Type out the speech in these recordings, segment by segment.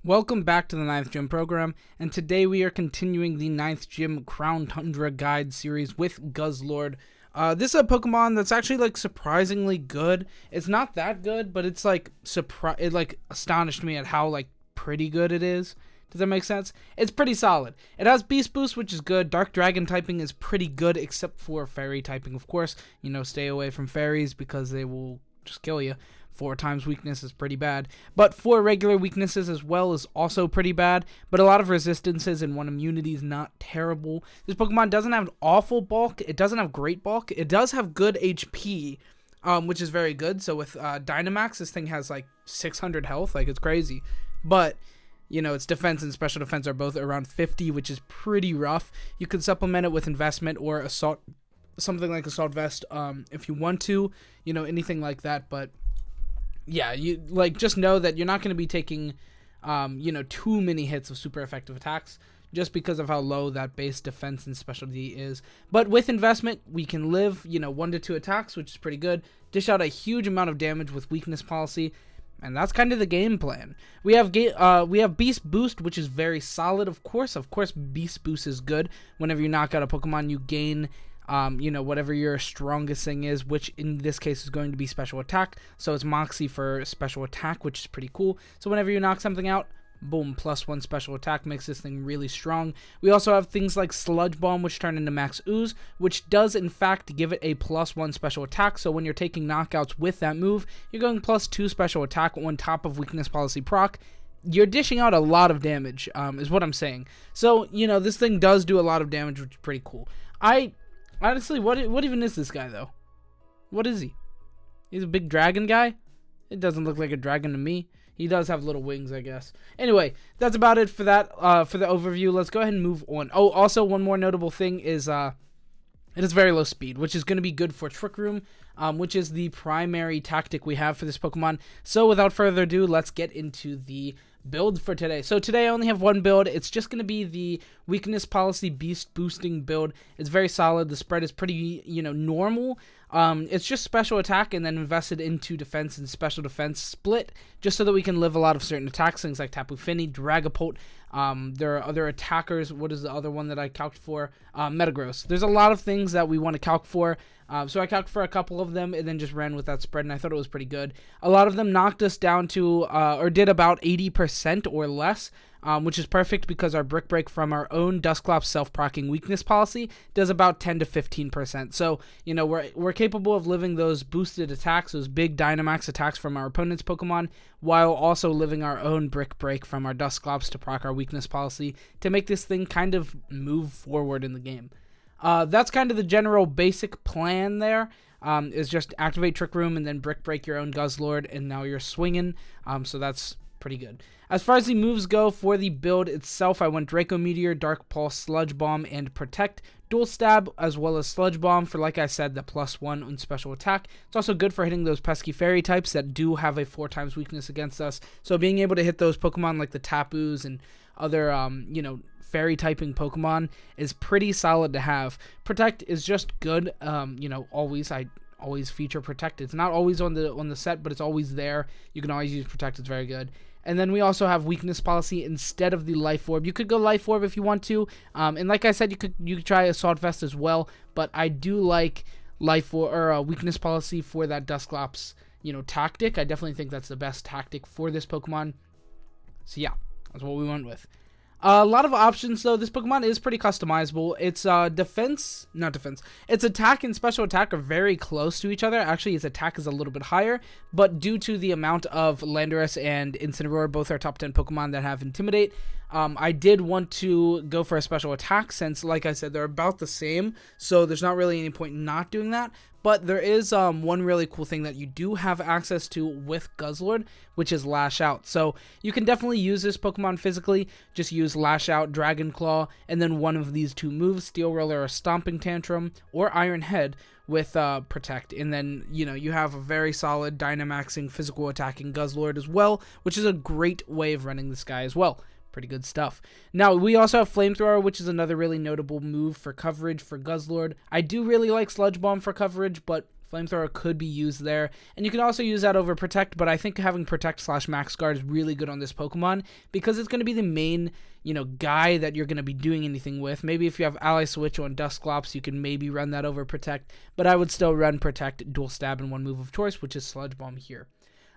Welcome back to the 9th Gym program, and today we are continuing the 9th Gym Crown Tundra Guide series with Guzzlord. This is a Pokemon that's actually surprisingly good. It's not that good, but it's it astonished me at how pretty good it is. Does that make sense? It's pretty solid. It has Beast Boost, which is good. Dark Dragon typing is pretty good, except for Fairy typing, of course. Stay away from Fairies because they will just kill you. 4 times weakness is pretty bad, but 4 regular weaknesses as well is also pretty bad, but a lot of resistances and 1 immunity is not terrible. This Pokemon doesn't have awful bulk, it doesn't have great bulk, it does have good HP, which is very good. So with Dynamax, this thing has 600 health, it's crazy, but its defense and special defense are both around 50, which is pretty rough. You could supplement it with investment or assault, something like Assault Vest, if you want to, anything like that, but yeah, you just know that you're not going to be taking, too many hits of super effective attacks just because of how low that base defense and specialty is. But with investment, we can live, 1 to 2 attacks, which is pretty good. Dish out a huge amount of damage with weakness policy, and that's kind of the game plan. We have Beast Boost, which is very solid. Of course, Beast Boost is good. Whenever you knock out a Pokemon, you gain whatever your strongest thing is, which in this case is going to be special attack. So it's Moxie for special attack, which is pretty cool. So whenever you knock something out, boom, +1 special attack makes this thing really strong. We also have things like Sludge Bomb, which turn into Max Ooze, which does in fact give it a +1 special attack. So when you're taking knockouts with that move, you're going +2 special attack on top of weakness policy proc. You're dishing out a lot of damage, is what I'm saying. So, this thing does do a lot of damage, which is pretty cool. Honestly, what even is this guy, though? What is he? He's a big dragon guy? It doesn't look like a dragon to me. He does have little wings, I guess. Anyway, that's about it for that, for the overview. Let's go ahead and move on. Oh, also, one more notable thing is, it has very low speed, which is going to be good for Trick Room, which is the primary tactic we have for this Pokemon. So, without further ado, let's get into the build for today. So today I only have one build. It's just going to be the weakness policy beast boosting build. It's very solid. The spread is pretty, normal. It's just special attack and then invested into defense and special defense split, just so that we can live a lot of certain attacks, things like Tapu Fini, Dragapult. There are other attackers. What is the other one that I calced for? Metagross. There's a lot of things that we want to calc for. So I calced for a couple of them and then just ran with that spread, and I thought it was pretty good. A lot of them knocked us down to, or did about 80% or less, which is perfect because our Brick Break from our own Dusclops self-proccing weakness policy does about 10 to 15%. So, we're capable of living those boosted attacks, those big Dynamax attacks from our opponent's Pokemon, while also living our own Brick Break from our Dusclops to proc our weakness policy to make this thing kind of move forward in the game. That's kind of the general basic plan there, is just activate Trick Room and then Brick Break your own Guzzlord, and now you're swinging, so that's pretty good. As far as the moves go for the build itself, I went Draco Meteor, Dark Pulse, Sludge Bomb, and Protect, Dual Stab, as well as Sludge Bomb for, like I said, the +1 on special attack. It's also good for hitting those pesky Fairy types that do have a 4 times weakness against us, so being able to hit those Pokemon like the Tapus and other, Fairy typing Pokemon is pretty solid to have. Protect is just good, I always feature Protect. It's not always on the set, but it's always there. You can always use Protect. It's very good. And then we also have weakness policy instead of the Life Orb. You could go Life Orb if you want to, and like I said, you could try Assault Vest as well. But I do like Life or weakness policy for that Dusclops, tactic. I definitely think that's the best tactic for this Pokemon. So yeah, that's what we went with. A lot of options, though. This Pokemon is pretty customizable. Its its attack and special attack are very close to each other. Actually, its attack is a little bit higher, but due to the amount of Landorus and Incineroar, both are top 10 Pokemon that have Intimidate, I did want to go for a special attack since, like I said, they're about the same, so there's not really any point in not doing that. But there is one really cool thing that you do have access to with Guzzlord, which is Lash Out. So you can definitely use this Pokemon physically. Just use Lash Out, Dragon Claw, and then one of these 2 moves, Steel Roller or Stomping Tantrum, or Iron Head with Protect. And then, you have a very solid Dynamaxing physical attacking Guzzlord as well, which is a great way of running this guy as well. Pretty good stuff. Now, we also have Flamethrower, which is another really notable move for coverage for Guzzlord. I do really like Sludge Bomb for coverage, but Flamethrower could be used there, and you can also use that over Protect, but I think having Protect / Max Guard is really good on this Pokemon because it's going to be the main, guy that you're going to be doing anything with. Maybe if you have Ally Switch on Dusclops, you can maybe run that over Protect, but I would still run Protect, Dual Stab, and one move of choice, which is Sludge Bomb here.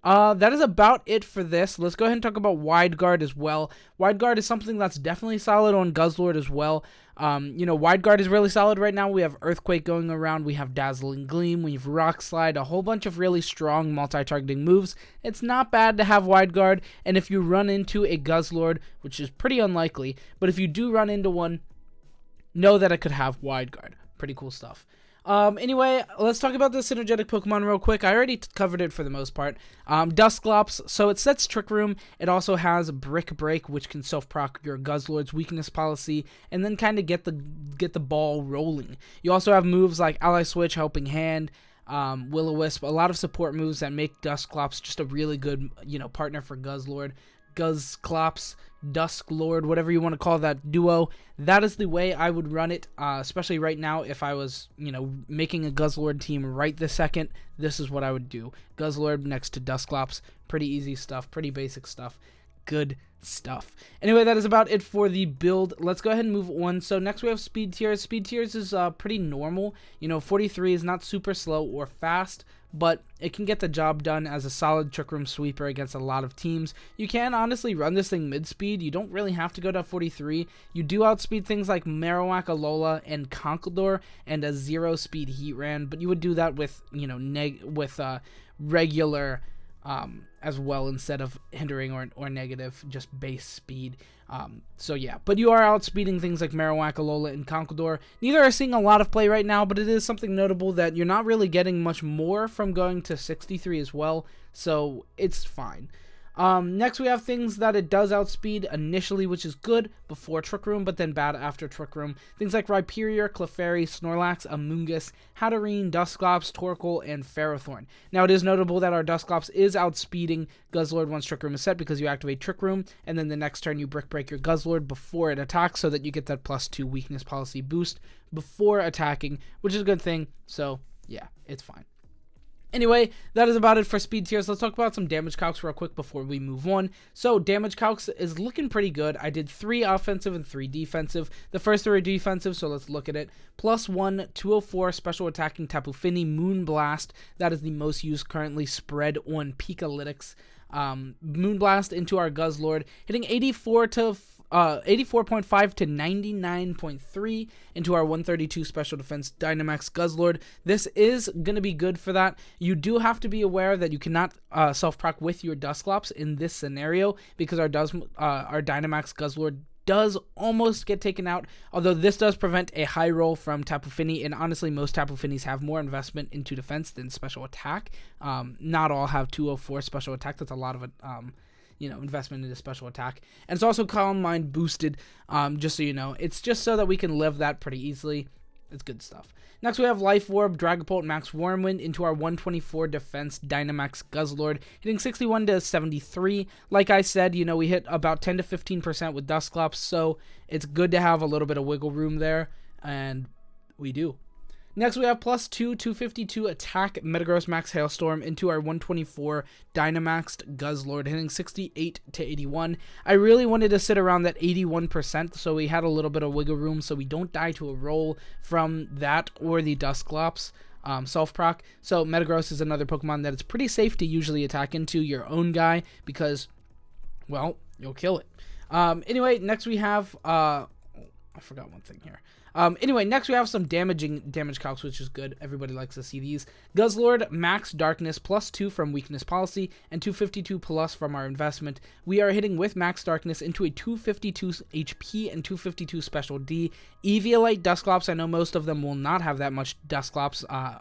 That is about it for this. Let's go ahead and talk about Wide Guard as well. Wide Guard is something that's definitely solid on Guzzlord as well. Wide Guard is really solid right now. We have Earthquake going around. We have Dazzling Gleam. We have Rock Slide. A whole bunch of really strong multi-targeting moves. It's not bad to have Wide Guard. And if you run into a Guzzlord, which is pretty unlikely, but if you do run into one, know that it could have Wide Guard. Pretty cool stuff. Anyway, let's talk about the synergetic Pokemon real quick. I already covered it for the most part. Dusclops, so it sets Trick Room. It also has Brick Break, which can self-proc your Guzzlord's weakness policy, and then kind of get the ball rolling. You also have moves like Ally Switch, Helping Hand, Will-O-Wisp, a lot of support moves that make Dusclops just a really good, partner for Guzzlord. Guzzclops, Dusklord, whatever you want to call that duo. That is the way I would run it, especially right now if I was, making a Guzzlord team right this second. This is what I would do. Guzzlord next to Dusclops. Pretty easy stuff, pretty basic stuff. Good stuff. Anyway, that is about it for the build. Let's go ahead and move on. So next we have speed tiers. Speed tiers is pretty normal. 43 is not super slow or fast, but it can get the job done as a solid Trick Room sweeper against a lot of teams. You can honestly run this thing mid-speed. You don't really have to go to 43. You do outspeed things like Marowak, Alola, and Conkeldurr, and a 0-speed Heatran, but you would do that with, regular as well instead of hindering or negative, just base speed. So yeah, but you are outspeeding things like Marowak, Alola, and Conkeldurr. Neither are seeing a lot of play right now, but it is something notable that you're not really getting much more from going to 63 as well, so it's fine. Next we have things that it does outspeed initially, which is good before Trick Room, but then bad after Trick Room. Things like Rhyperior, Clefairy, Snorlax, Amoonguss, Hatterene, Dusclops, Torkoal, and Ferrothorn. Now it is notable that our Dusclops is outspeeding Guzzlord once Trick Room is set because you activate Trick Room, and then the next turn you Brick Break your Guzzlord before it attacks so that you get that +2 weakness policy boost before attacking, which is a good thing, so yeah, it's fine. Anyway, that is about it for speed tiers. Let's talk about some damage calcs real quick before we move on. So, damage calcs is looking pretty good. I did 3 offensive and 3 defensive. The first 3 are defensive, so let's look at it. +1, 204, special attacking Tapu Fini, Moonblast. That is the most used currently spread on Pikalytics. Moonblast into our Guzzlord, hitting 84.5 to 99.3 into our 132 special defense Dynamax Guzzlord. This is going to be good for that. You do have to be aware that you cannot self-proc with your Dusclops in this scenario because our Dynamax Guzzlord does almost get taken out, although this does prevent a high roll from Tapu Fini, and honestly most Tapu Finis have more investment into defense than special attack. Not all have 204 special attack. That's a lot of investment into special attack. And it's also Calm Mind boosted, just so you know. It's just so that we can live that pretty easily. It's good stuff. Next we have Life Orb, Dragapult, Max Wormwind into our 124 defense Dynamax Guzzlord, hitting 61 to 73. Like I said, we hit about 10 to 15% with Dusclops, so it's good to have a little bit of wiggle room there, and we do. Next, we have +2, 252 attack Metagross Max Hailstorm into our 124 Dynamaxed Guzzlord, hitting 68 to 81. I really wanted to sit around that 81%, so we had a little bit of wiggle room so we don't die to a roll from that or the Dusclops self-proc. So Metagross is another Pokemon that it's pretty safe to usually attack into your own guy because, well, you'll kill it. Anyway, next we have... I forgot one thing here. Anyway, next we have some damage calcs, which is good. Everybody likes to see these. Guzzlord, Max Darkness, +2 from Weakness Policy, and 252 plus from our investment. We are hitting with Max Darkness into a 252 HP and 252 Special D. Eviolite Dusclops, I know most of them will not have that much Dusclops. I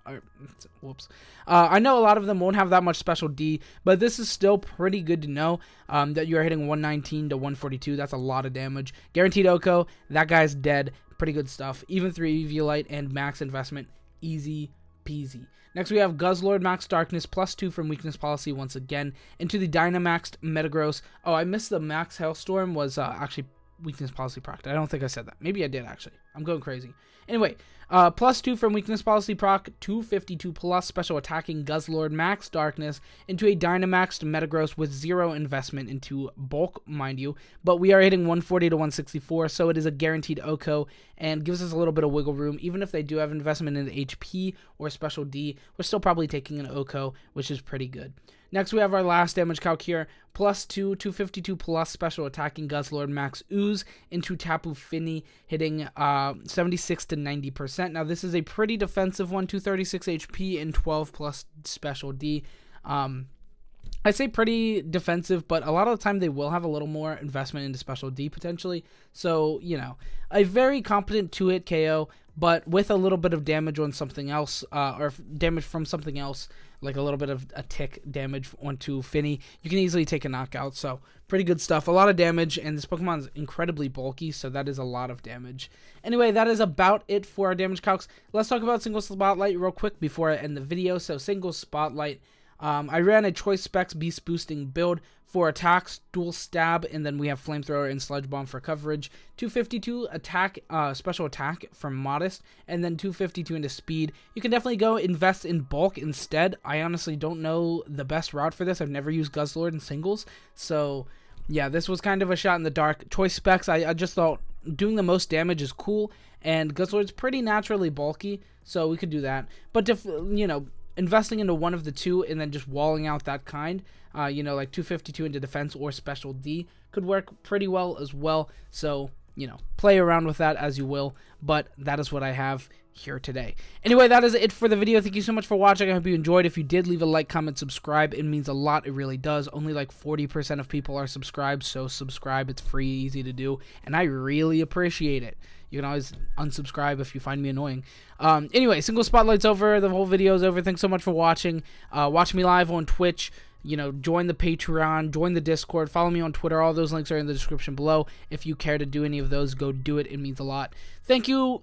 know a lot of them won't have that much Special D, but this is still pretty good to know that you are hitting 119 to 142. That's a lot of damage. Guaranteed Oko, that guy's dead. Pretty good stuff. Even 3 Eviolite and max investment. Easy peasy. Next we have Guzzlord, Max Darkness, +2 from Weakness Policy once again. Into the Dynamaxed Metagross. Oh, I missed the Max Hailstorm was actually Weakness Policy procced. I don't think I said that. Maybe I did, actually. I'm going crazy. Anyway, +2 from weakness policy proc, 252 plus special attacking Guzzlord max darkness into a Dynamaxed Metagross with 0 investment into bulk, mind you, but we are hitting 140 to 164, so it is a guaranteed OHKO and gives us a little bit of wiggle room. Even if they do have investment in HP or special D, we're still probably taking an OHKO, which is pretty good. Next, we have our last damage calc here. +2, 252 plus special attacking Guzzlord max Ooze into Tapu Fini, hitting 76 to 90%. Now, this is a pretty defensive one, 236 HP and 12 plus special D. I say pretty defensive, but a lot of the time they will have a little more investment into special D potentially. So, you know, a very competent 2-hit KO, but with a little bit of damage on something else, or damage from something else, like a little bit of a tick damage onto Finny, you can easily take a knockout. So pretty good stuff. A lot of damage, and this Pokemon is incredibly bulky, so that is a lot of damage. Anyway, that is about it for our damage calcs. Let's talk about Single Spotlight real quick before I end the video. So Single Spotlight, I ran a Choice Specs Beast Boosting build for attacks, dual stab, and then we have Flamethrower and Sludge Bomb for coverage. 252 attack, special attack from Modest, and then 252 into speed. You can definitely go invest in bulk instead. I honestly don't know the best route for this. I've never used Guzzlord in singles, so yeah, this was kind of a shot in the dark. Choice Specs, I just thought doing the most damage is cool, and Guzzlord's pretty naturally bulky, so we could do that. But if, you know, investing into one of the two and then just walling out that kind, you know, like 252 into defense or special D could work pretty well as well. So, you know, play around with that as you will, but that is what I have here today. Anyway, that is it for the video. Thank you so much for watching. I hope you enjoyed. If you did, leave a like, comment, subscribe. It means a lot. It really does. Only like 40% of people are subscribed, so subscribe. It's free, easy to do, and I really appreciate it. You can always unsubscribe if you find me annoying. Anyway, Single Spotlight's over. The whole video's over. Thanks so much for watching. Watch me live on Twitch. You know, join the Patreon, join the Discord, follow me on Twitter. All those links are in the description below. If you care to do any of those, go do it. It means a lot. Thank you.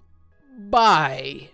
Bye.